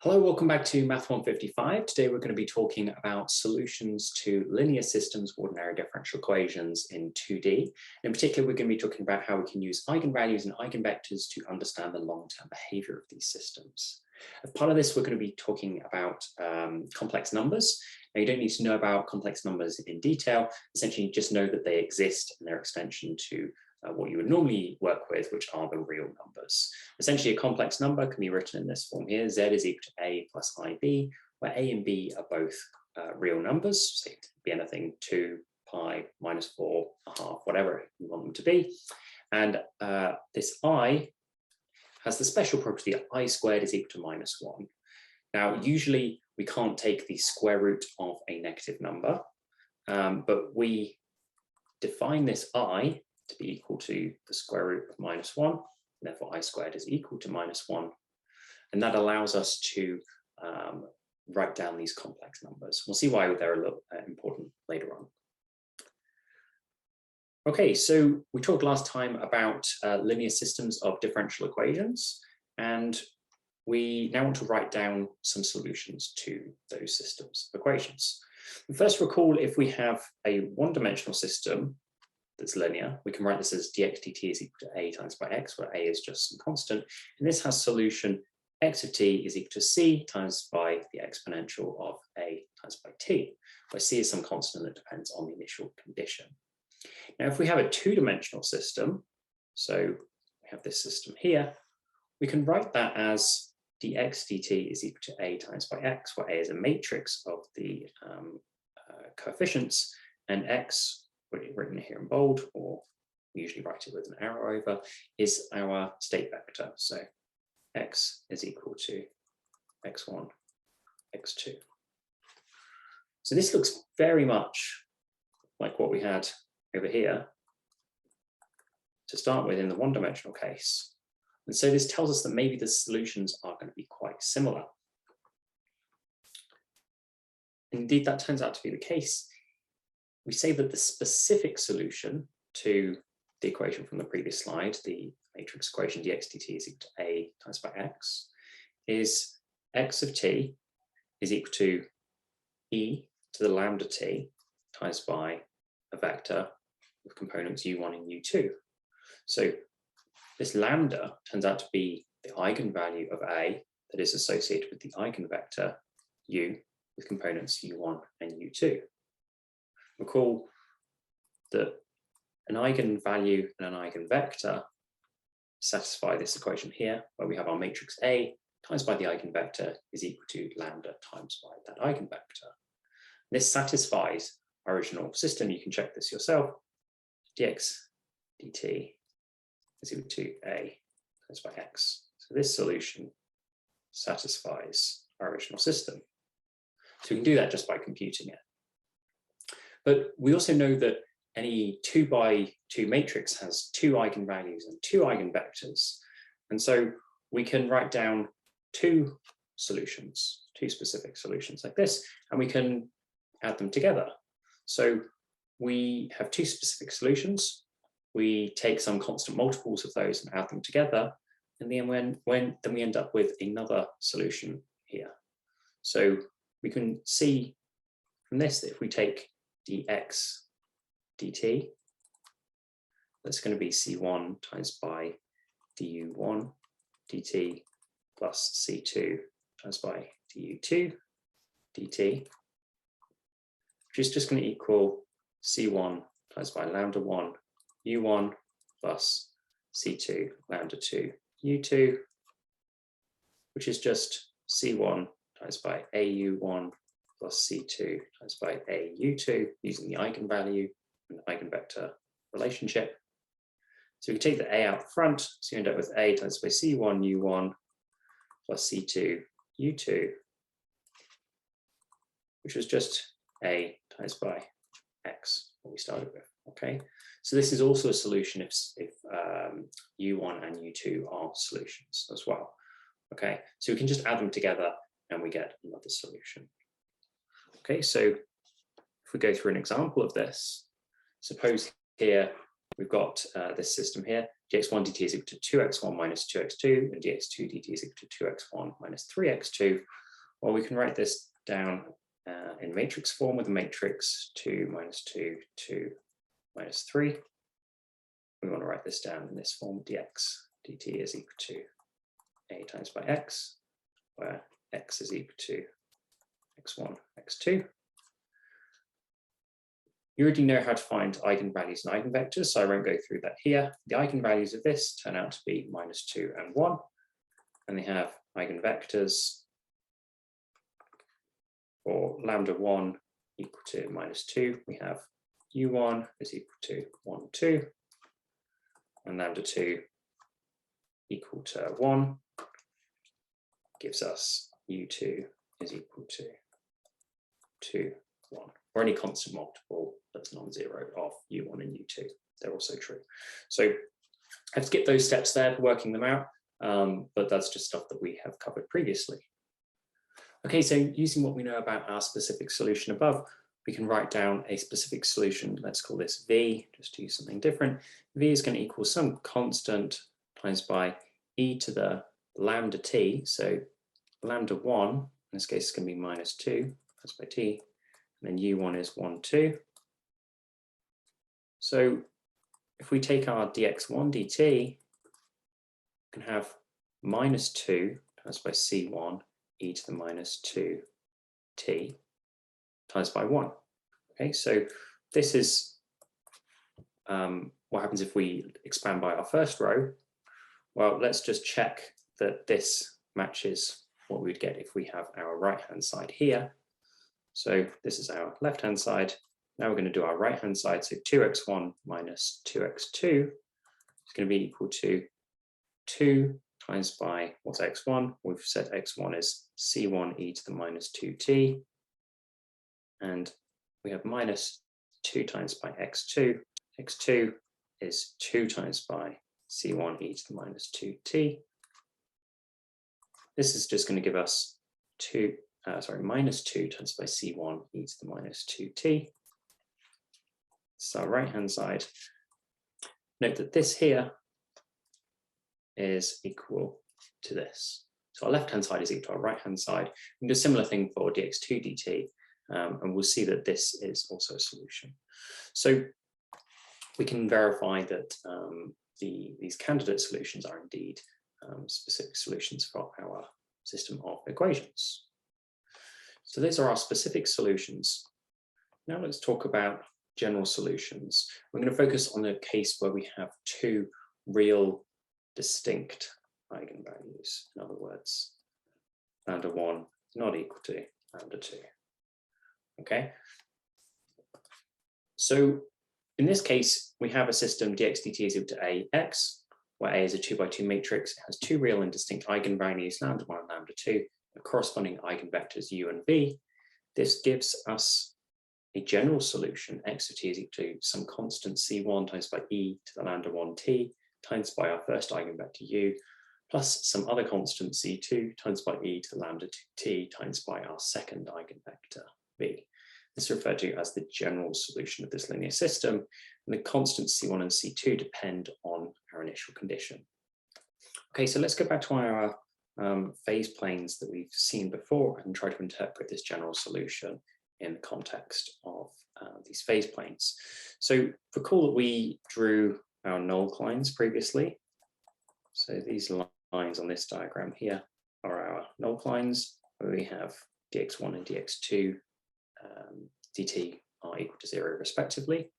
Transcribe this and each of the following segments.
Hello, welcome back to Math 155. Today we're going to be talking about solutions to linear systems of ordinary differential equations in 2D. In particular, we're going to be talking about how we can use eigenvalues and eigenvectors to understand the long-term behavior of these systems. As part of this, we're going to be talking about complex numbers. Now, you don't need to know about complex numbers in detail. Essentially, just know that they exist and they're extension to what you would normally work with, which are the real numbers. Essentially, a complex number can be written in this form here. Z is equal to A plus IB, where A and B are both real numbers. So it can be anything 2, pi, minus 4, a half, whatever you want them to be. And this I has the special property that I squared is equal to minus 1. Now, usually we can't take the square root of a negative number, but we define this I to be equal to the square root of minus 1. And therefore, I squared is equal to minus 1. And that allows us to write down these complex numbers. We'll see why they're a little important later on. Okay, so we talked last time about linear systems of differential equations, and we now want to write down some solutions to those systems of equations. And first, recall if we have a one-dimensional system that's linear, we can write this as dx dt is equal to a times by x, where a is just some constant. And this has solution x of t is equal to c times by the exponential of a times by t, where c is some constant that depends on the initial condition. Now, if we have a two-dimensional system, so we have this system here, we can write that as dx dt is equal to a times by x, where a is a matrix of the coefficients, and x, written here in bold, or we usually write it with an arrow over, is our state vector. So x is equal to x1, x2. So this looks very much like what we had over here to start with in the one-dimensional case. And so this tells us that maybe the solutions are going to be quite similar. Indeed, that turns out to be the case. We say that the specific solution to the equation from the previous slide, the matrix equation dx dt is equal to a times by x, is x of t is equal to e to the lambda t times by a vector with components u1 and u2. So this lambda turns out to be the eigenvalue of a that is associated with the eigenvector u with components u1 and u2. Recall that an eigenvalue and an eigenvector satisfy this equation here, where we have our matrix A times by the eigenvector is equal to lambda times by that eigenvector. This satisfies our original system. You can check this yourself. Dx dt is equal to A times by x. So this solution satisfies our original system. So we can do that just by computing it. But we also know that any 2 by 2 matrix has 2 eigenvalues and 2 eigenvectors. And so we can write down 2 solutions, 2 specific solutions like this, and we can add them together. So we have 2 specific solutions. We take some constant multiples of those and add them together. And then then we end up with another solution here. So we can see from this that if we take dx dt, that's going to be c1 times by du1 dt plus c2 times by du2 dt, which is just going to equal c1 times by lambda 1 u1 plus c2 lambda 2 u2, which is just c1 times by au1 plus c2 times by au2 using the eigenvalue and the eigenvector relationship. So we take the a out front, so you end up with a times by c1 u1 plus c2 u2, which was just a times by x, what we started with. Okay, so this is also a solution if u1 and u2 are solutions as well. Okay, so we can just add them together and we get another solution. Okay, so if we go through an example of this, suppose here we've got this system here. dx1 dt is equal to 2x1 minus 2x2, and dx2 dt is equal to 2x1 minus 3x2, well, we can write this down in matrix form with a matrix 2 minus 2, 2 minus 3. We want to write this down in this form, dx dt is equal to a times by x, where x is equal to x1, x2. You already know how to find eigenvalues and eigenvectors, so I won't go through that here. The eigenvalues of this turn out to be -2 and 1, and they have eigenvectors for lambda 1 equal to -2. We have u1 is equal to 1, 2, and lambda 2 equal to 1 gives us u2 is equal to 2, 1, or any constant multiple that's non-zero of u1 and u2. They're also true. So I've skipped those steps there for working them out, but that's just stuff that we have covered previously. Okay, so using what we know about our specific solution above, we can write down a specific solution. Let's call this v, just to use something different. V is going to equal some constant times by e to the lambda t. So lambda 1, in this case, is going to be -2 times by t, and then u1 is 1, 2. So if we take our dx1 dt, we can have -2 times by c1 e to the -2 t times by 1. Okay, so this is what happens if we expand by our first row. Well, let's just check that this matches what we'd get if we have our right-hand side here. So this is our left-hand side. Now we're going to do our right-hand side. So 2x1 minus 2x2 is going to be equal to 2 times by, what's x1? We've said x1 is c1 e to the -2t. And we have -2 times by x2. x2 is 2 times by c1 e to the -2t. This is just going to give us -2 times by c1 e to the -2t. So our right-hand side. Note that this here is equal to this. So our left-hand side is equal to our right-hand side. We can do a similar thing for dx2 dt, and we'll see that this is also a solution. So we can verify that these candidate solutions are indeed specific solutions for our system of equations. So these are our specific solutions. Now let's talk about general solutions. We're going to focus on a case where we have two real distinct eigenvalues. In other words, lambda 1 is not equal to lambda 2. Okay? So in this case, we have a system dx dt is equal to ax, where A is a 2 by 2 matrix. It has two real and distinct eigenvalues, lambda 1 and lambda 2, and corresponding eigenvectors u and v. This gives us a general solution, x of t is equal to some constant c1 times by e to the lambda 1t times by our first eigenvector u, plus some other constant c2 times by e to the lambda 2t times by our second eigenvector v. This is referred to as the general solution of this linear system, and the constants c1 and c2 depend on our initial condition. Okay, so let's go back to our phase planes that we've seen before and try to interpret this general solution in the context of these phase planes. So recall that we drew our null lines previously. So these lines on this diagram here are our null lines, where we have dx1 and dx2 dt are equal to 0 respectively.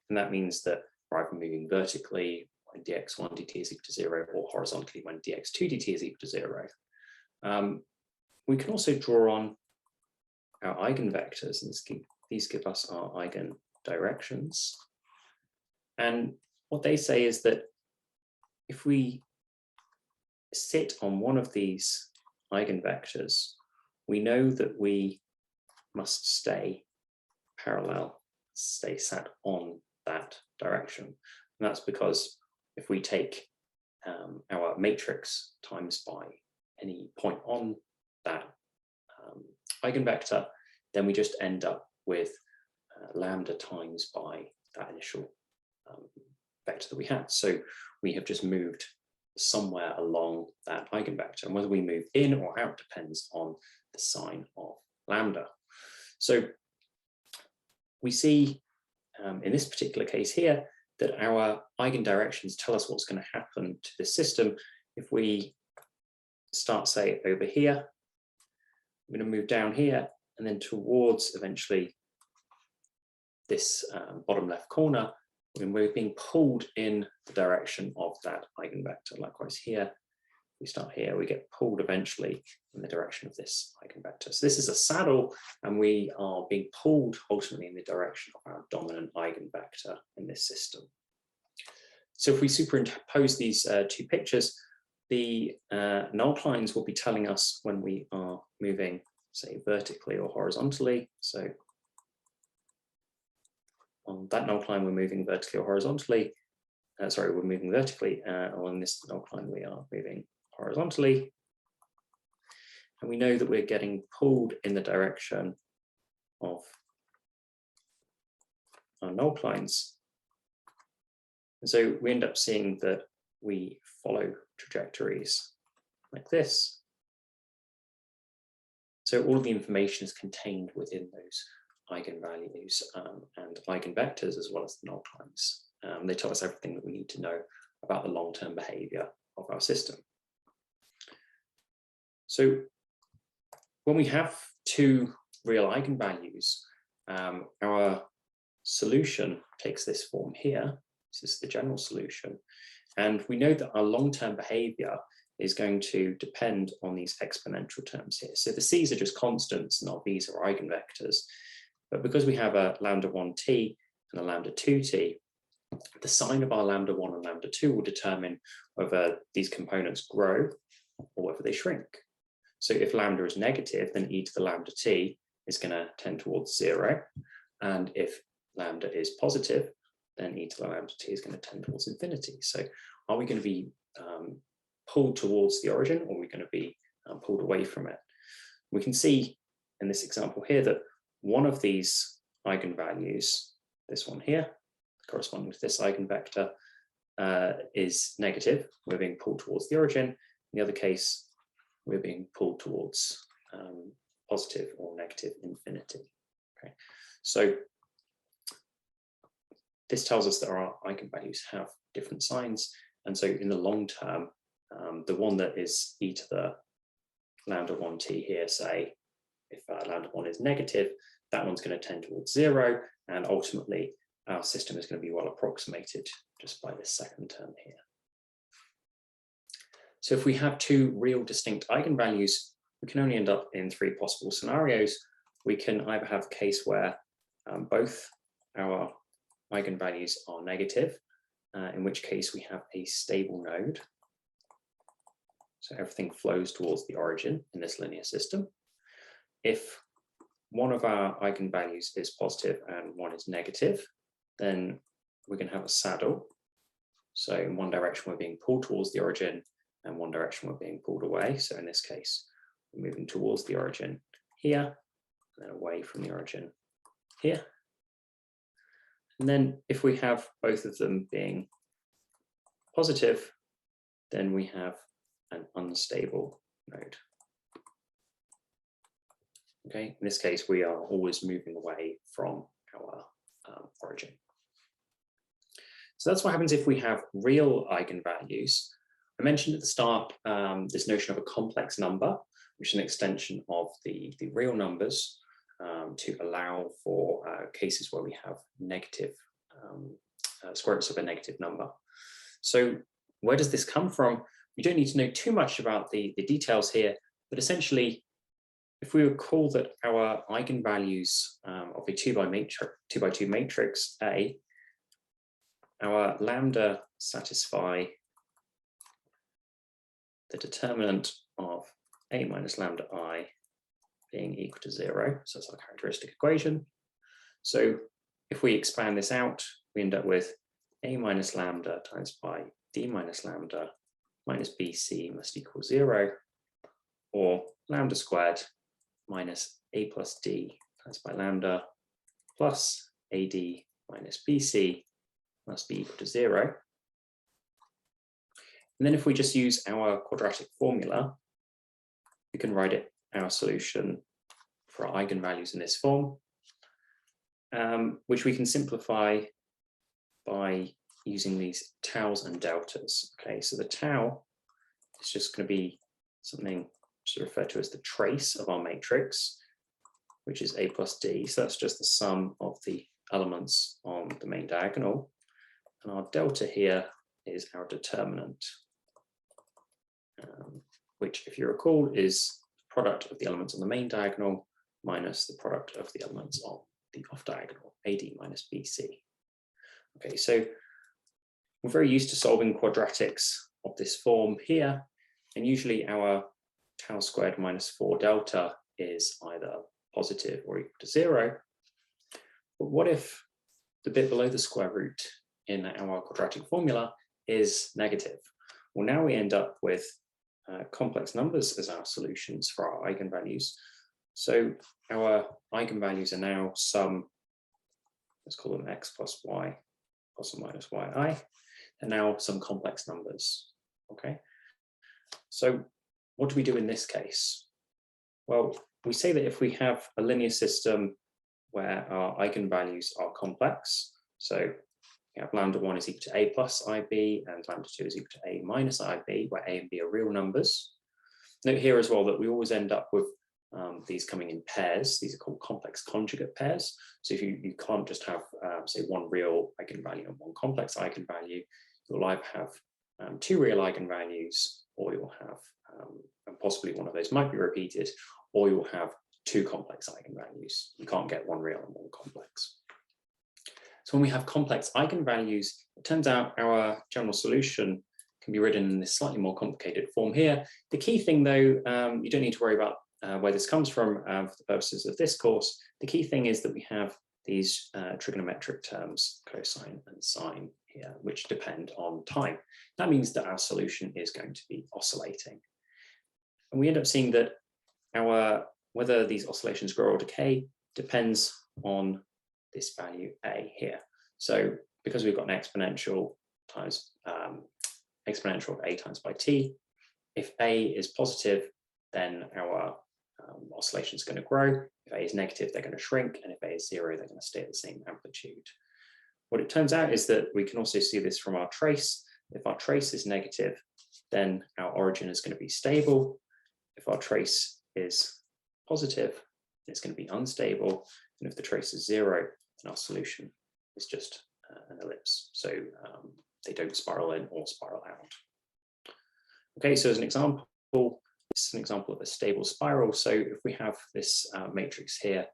And that means that we're either moving vertically when dx1 dt is equal to 0, or horizontally when dx2 dt is equal to 0. We can also draw on our eigenvectors, and these give us our eigendirections. And what they say is that if we sit on one of these eigenvectors, we know that we must stay parallel, stay sat on that direction. And that's because if we take our matrix times by any point on that eigenvector, then we just end up with lambda times by that initial vector that we had. So we have just moved somewhere along that eigenvector, and whether we move in or out depends on the sign of lambda. So we see in this particular case here that our eigendirections tell us what's going to happen to this system. If we start, say, over here, we're going to move down here and then towards eventually this bottom left corner, when we're being pulled in the direction of that eigenvector. Likewise here, we start here, we get pulled eventually in the direction of this eigenvector. So this is a saddle, and we are being pulled ultimately in the direction of our dominant eigenvector in this system. So if we superimpose these two pictures, the null lines will be telling us when we are moving, say, vertically or horizontally. So on that null line, we're moving vertically or horizontally. Sorry, we're moving vertically. On this null line, we are moving horizontally. And we know that we're getting pulled in the direction of our null lines. And so we end up seeing that we follow trajectories like this. So all of the information is contained within those eigenvalues and eigenvectors, as well as the null lines. They tell us everything that we need to know about the long-term behavior of our system. So when we have two real eigenvalues, our solution takes this form here. This is the general solution. And we know that our long-term behavior is going to depend on these exponential terms here. So the c's are just constants and our v's are eigenvectors. But because we have a lambda 1t and a lambda 2t, the sign of our lambda 1 and lambda 2 will determine whether these components grow or whether they shrink. So if lambda is negative, then e to the lambda t is going to tend towards 0. And if lambda is positive, then e to the lambda t is going to tend towards infinity. So are we going to be pulled towards the origin, or are we going to be pulled away from it? We can see in this example here that one of these eigenvalues, this one here, corresponding to this eigenvector, is negative. We're being pulled towards the origin. In the other case, we're being pulled towards positive or negative infinity. Okay, so this tells us that our eigenvalues have different signs, and so in the long term, the one that is e to the lambda 1t here, say, if lambda 1 is negative, that one's going to tend towards 0, and ultimately our system is going to be well approximated just by this second term here. So if we have two real distinct eigenvalues, we can only end up in three possible scenarios. We can either have a case where both our eigenvalues are negative, in which case we have a stable node. So everything flows towards the origin in this linear system. If one of our eigenvalues is positive and one is negative, then we're going to have a saddle. So in one direction, we're being pulled towards the origin, and one direction, we're being pulled away. So in this case, we're moving towards the origin here, and then away from the origin here. And then if we have both of them being positive, then we have an unstable node. Okay, in this case, we are always moving away from our origin. So that's what happens if we have real eigenvalues. I mentioned at the start this notion of a complex number, which is an extension of the real numbers to allow for cases where we have negative square roots of a negative number. So where does this come from? You don't need to know too much about the details here, but essentially, if we recall that our eigenvalues of a 2x2 matrix A, our lambda satisfy the determinant of A minus lambda I being equal to 0. So that's our characteristic equation. So if we expand this out, we end up with A minus lambda times by D minus lambda minus BC must equal 0, or lambda squared minus A plus D times by lambda plus AD minus BC must be equal to 0. And then if we just use our quadratic formula, we can write our solution for our eigenvalues in this form, which we can simplify by using these taus and deltas. Okay, so the tau is just going to be something to refer to as the trace of our matrix, which is A plus D. So that's just the sum of the elements on the main diagonal. And our delta here is our determinant, which, if you recall, is the product of the elements on the main diagonal minus the product of the elements on the off diagonal, AD minus BC. Okay, so we're very used to solving quadratics of this form here, and usually our tau squared minus 4 delta is either positive or equal to 0. But what if the bit below the square root in our quadratic formula is negative? Well, now we end up with complex numbers as our solutions for our eigenvalues. So our eigenvalues are now some, let's call them x plus y plus or minus yi, and now some complex numbers. Okay, so what do we do in this case? Well, we say that if we have a linear system where our eigenvalues are complex, so we have lambda 1 is equal to a plus ib and lambda 2 is equal to a minus ib, where a and b are real numbers. Note here as well that we always end up with these coming in pairs. These are called complex conjugate pairs. So if you can't just have, say, one real eigenvalue and one complex eigenvalue, you'll either have two real eigenvalues, or you'll have, and possibly one of those might be repeated, or you'll have two complex eigenvalues. You can't get one real and one complex. So when we have complex eigenvalues, it turns out our general solution can be written in this slightly more complicated form here. The key thing, though, you don't need to worry about where this comes from for the purposes of this course. The key thing is that we have these trigonometric terms, cosine and sine here, which depend on time. That means that our solution is going to be oscillating. And we end up seeing that whether these oscillations grow or decay depends on this value a here. So because we've got an exponential times exponential of a times by t, if a is positive, then our oscillation is going to grow. If a is negative, they're going to shrink, and if a is 0, they're going to stay at the same amplitude. What it turns out is that we can also see this from our trace. If our trace is negative, then our origin is going to be stable. If our trace is positive, it's going to be unstable. And if the trace is 0, then our solution is just an ellipse. So they don't spiral in or spiral out. Okay, so as an example, this is an example of a stable spiral. So if we have this matrix here,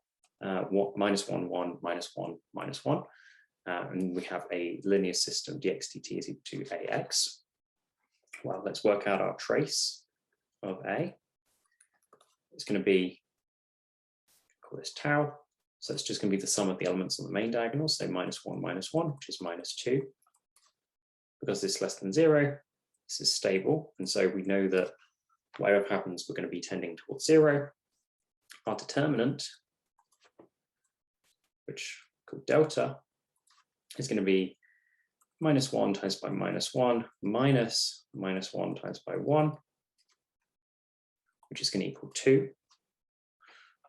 minus 1, 1, minus 1, minus 1, and we have a linear system, dx dt is equal to ax. Well, let's work out our trace of a. It's going to be, call this tau. So it's just going to be the sum of the elements on the main diagonal. So minus 1, which is minus 2. Because this is less than 0, this is stable. And so we know that whatever happens, we're going to be tending towards 0. Our determinant, which called delta, is going to be minus 1 times by minus 1 minus minus 1 times by 1, which is going to equal 2.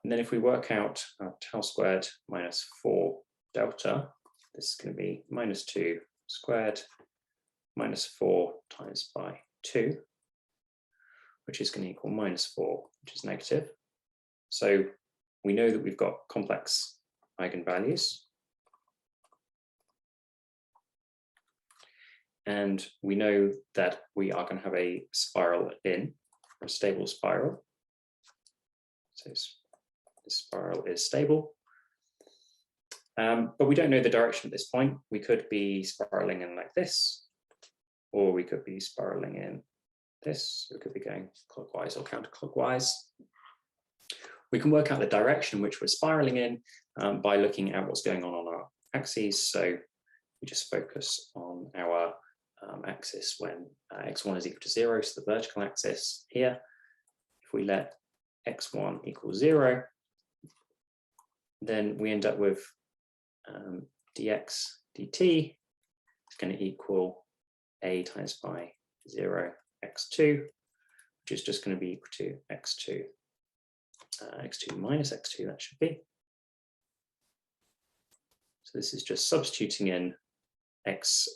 And then if we work out our tau squared minus 4 delta, this is going to be minus 2 squared minus 4 times by 2, which is going to equal minus 4, which is negative. So we know that we've got complex eigenvalues. And we know that we are going to have a spiral in, or a stable spiral. So this spiral is stable. But we don't know the direction at this point. We could be spiraling in like this, or we could be spiraling in this. We could be going clockwise or counterclockwise. We can work out the direction which we're spiraling in by looking at what's going on our axes. So we just focus on our axis when x1 is equal to 0, so the vertical axis here. If we let x1 equal 0, then we end up with dx dt going to equal a times by 0 x2, which is just going to be equal to x2 minus x2, that should be. So this is just substituting in x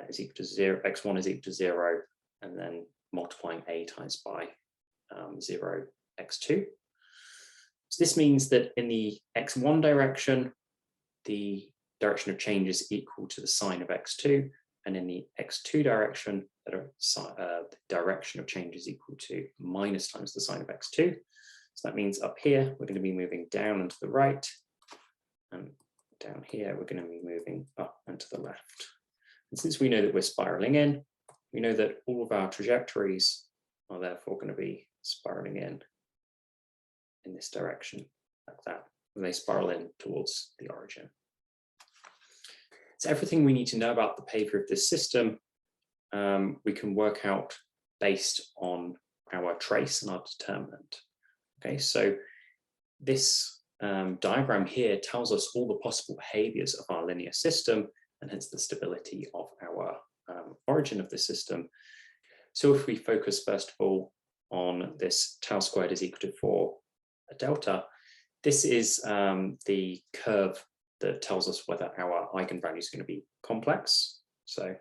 is equal to 0, x1 is equal to 0, and then multiplying a times by 0 x2. So this means that in the x1 direction, the direction of change is equal to the sine of x2, and in the x2 direction, the direction of change is equal to minus times the sine of x2. So that means up here, we're going to be moving down and to the right, and down here, we're going to be moving up and to the left. And since we know that we're spiraling in, we know that all of our trajectories are therefore going to be spiraling in this direction, like that, when they spiral in towards the origin. So everything we need to know about the behavior of this system, we can work out based on our trace and our determinant. Okay, so this diagram here tells us all the possible behaviors of our linear system, and hence the stability of our origin of the system. So if we focus first of all on this tau squared is equal to 4 delta, this is the curve that tells us whether our eigenvalues are going to be complex. So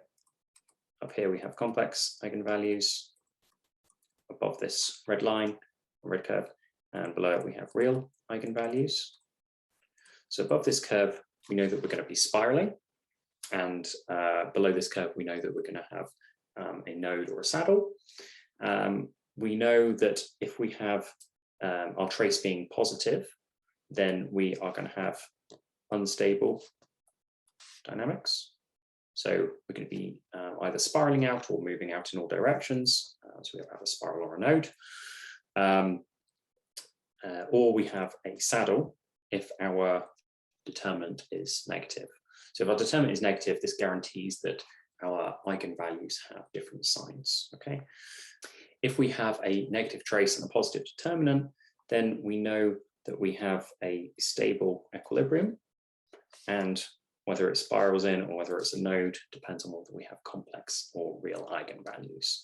up here we have complex eigenvalues, above this red line, red curve, and below it we have real eigenvalues. So above this curve, we know that we're going to be spiraling, and below this curve, we know that we're going to have a node or a saddle. We know that if we have our trace being positive, then we are going to have unstable dynamics. So we're going to be either spiraling out or moving out in all directions. So we have a spiral or a node. Or we have a saddle if our determinant is negative. So if our determinant is negative, this guarantees that our eigenvalues have different signs. Okay. If we have a negative trace and a positive determinant, then we know that we have a stable equilibrium, and whether it spirals in or whether it's a node depends on whether we have complex or real eigenvalues.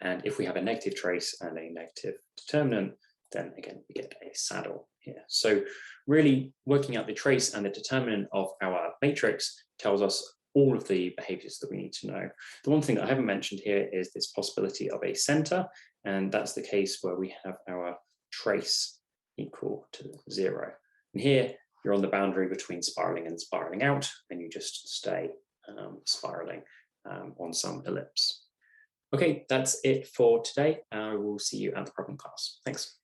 And if we have a negative trace and a negative determinant, then again, we get a saddle here. So really working out the trace and the determinant of our matrix tells us all of the behaviors that we need to know. The one thing that I haven't mentioned here is this possibility of a center, and that's the case where we have our trace equal to 0. And here you're on the boundary between spiraling and spiraling out, and you just stay spiraling on some ellipse. Okay, that's it for today. I will see you at the problem class. Thanks.